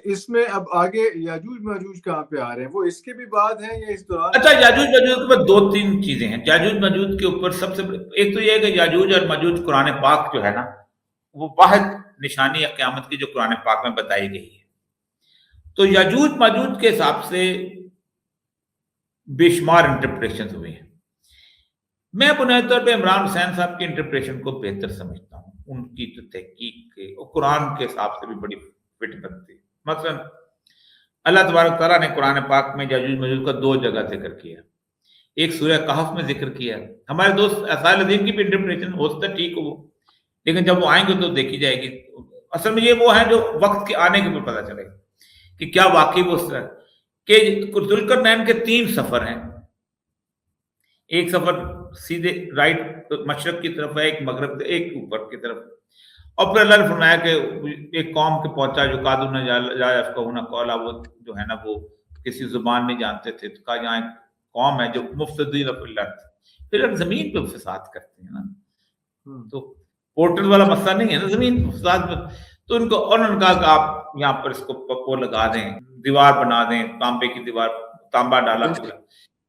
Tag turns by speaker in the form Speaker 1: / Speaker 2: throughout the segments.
Speaker 1: اس میں اب آگے یاجوج ماجوج کہاں پہ آ رہے ہیں؟ وہ اس کے بھی بعد ہیں یا اس دوران؟
Speaker 2: اچھا، یاجوج ماجوج کے اوپر دو تین چیزیں ہیں. یاجوج ماجوج کے اوپر سب سے ایک تو یہ ہے کہ یاجوج اور ماجوج قرآن پاک جو ہے نا وہ واحد نشانی ہے قیامت کی جو قرآن پاک میں بتائی گئی ہے. تو یاجوج ماجوج کے حساب سے بے شمار انٹرپریشن ہوئے ہیں. میں بنیادی طور پہ عمران حسین صاحب کی انٹرپریشن کو بہتر سمجھتا ہوں. ان کی جو تحقیق کے اور قرآن کے حساب سے بھی بڑی فٹ بنتی ہے. مثلا اللہ تبارک تعالیٰ نے قرآن پاک میں یاجوج ماجوج کا دو جگہ ذکر کیا. ایک سورہ کہف میں ذکر کیا. ہمارے دوست اسائل عظیم کی بھی انٹرپریشن ہو سکتا ہے ٹھیک ہو وہ، لیکن جب وہ آئیں گے تو دیکھی جائے گی. اصل میں یہ وہ ہیں جو وقت کے آنے کے اوپر پتہ چلے کہ کیا واقعی وہ اس طرح کہ ذوالقرنین کے 3 سفر ہیں. ایک سفر سیدھے رائٹ مشرق کی طرف ہے، ایک مغرب، ایک اوپر کی طرف. اور پھر اللہ نے فرمایا کہ ایک قوم کے پہنچا جو قادو نہ جایا اس کو ہونا قولا، وہ جو ہے نا وہ کسی زبان نہیں جانتے تھے. تو کہا یہاں ایک قوم ہے جو مفسدین فی الارض، پھر زمین پہ فساد کرتے ہیں نا. تو پورٹل والا مسئلہ نہیں ہے نا زمین پہ فساد میں. تو ان کو انہوں نے کہا کہ آپ یہاں پر اس کو لگا دیں، دیوار بنا دیں، تانبے کی دیوار، تانبا ڈالا پورا.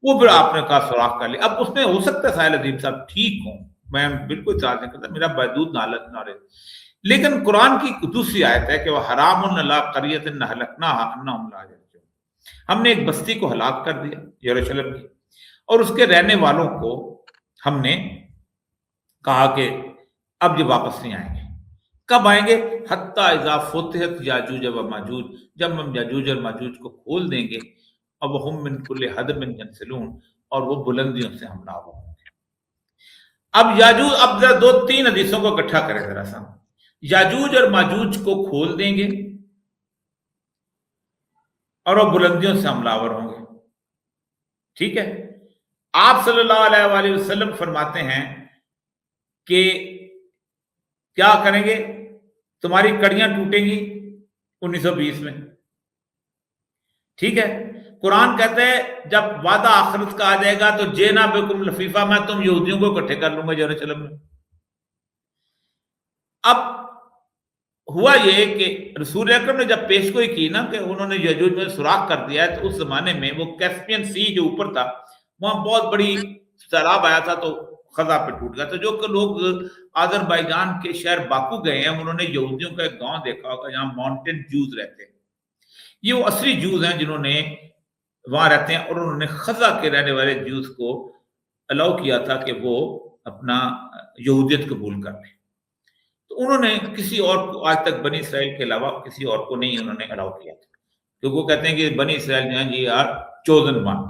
Speaker 2: وہ پھر آپ نے کہا سوراخ کر لیا. اب اس میں ہو سکتا ہے ساحل عظیم صاحب ٹھیک ہوں، میں بالکل اعتراض نہیں کرتا، میرا محدود نالج، لیکن قرآن کی دوسری آیت ہے کہ وہ حرام علی قریۃ اہلکناھا انہم لا یرجعون. ہم نے ایک بستی کو ہلاک کر دیا یروشلم کی، اور اس کے رہنے والوں کو ہم نے کہا کہ اب یہ واپس نہیں آئیں گے. کب آئیں گے؟ حتی اذا فتحت یاجوج و ماجوج، جب ہم یاجوج اور ماجوج کو کھول دیں گے. اب ہم من کل حدب ینسلون، اور وہ بلندیوں سے حملہ ہوں گے. اب یاجوج، اب ذرا 2-3 حدیثوں کو اکٹھا کریں ذرا سا. یاجوج اور ماجوج کو کھول دیں گے اور وہ بلندیوں سے حملہ آور ہوں گے. ٹھیک ہے. آپ صلی اللہ علیہ وآلہ وسلم فرماتے ہیں کہ کیا کریں گے؟ تمہاری کڑیاں ٹوٹیں گی 1920 میں. ٹھیک ہے. قرآن کہتا ہے جب وعدہ آخرت کا آ جائے گا تو جینا بکم لفیفہ، میں تم یہودیوں کو اکٹھے کر لوں گا یروشلم میں. اب ہوا یہ کہ رسول اکرم نے جب پیش گوئی کی نا کہ انہوں نے یاجوج میں سوراخ کر دیا ہے، تو اس زمانے میں وہ کیسپین سی جو اوپر تھا وہاں بہت بڑی سیلاب آیا تھا تو خزہ پہ ٹوٹ گیا. تو جو کہ لوگ آذربائیجان کے شہر باکو گئے ہیں انہوں نے یہودیوں کا ایک گاؤں دیکھا ہوگا جہاں ماؤنٹین جوز رہتے ہیں. یہ وہ اصلی جوز ہیں جنہوں نے وہاں رہتے ہیں، اور انہوں نے خزہ کے رہنے والے جوز کو الاؤ کیا تھا کہ وہ اپنا یہودیت قبول کر لیں. تو انہوں نے کسی اور کو آج تک بنی اسرائیل کے علاوہ کسی اور کو نہیں انہوں نے الاؤ کیا تھا، کیونکہ وہ کہتے ہیں کہ بنی اسرائیل جو ہیں یہ آر چوزن ون.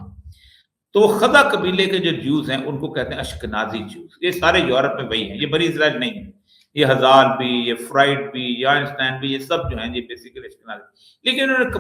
Speaker 2: تو خزہ قبیلے کے جو جوز ہیں ان کو کہتے ہیں اشکنازی جوز. یہ سارے یورپ میں وہی ہیں، یہ بنی اسرائیل نہیں ہے. یہ ہزار بھی، یہ فرائڈ بھی، یا آئنسٹائن بھی، یہ سب جو ہیں یہ بیسیکلی اشکنازی. لیکن انہوں نے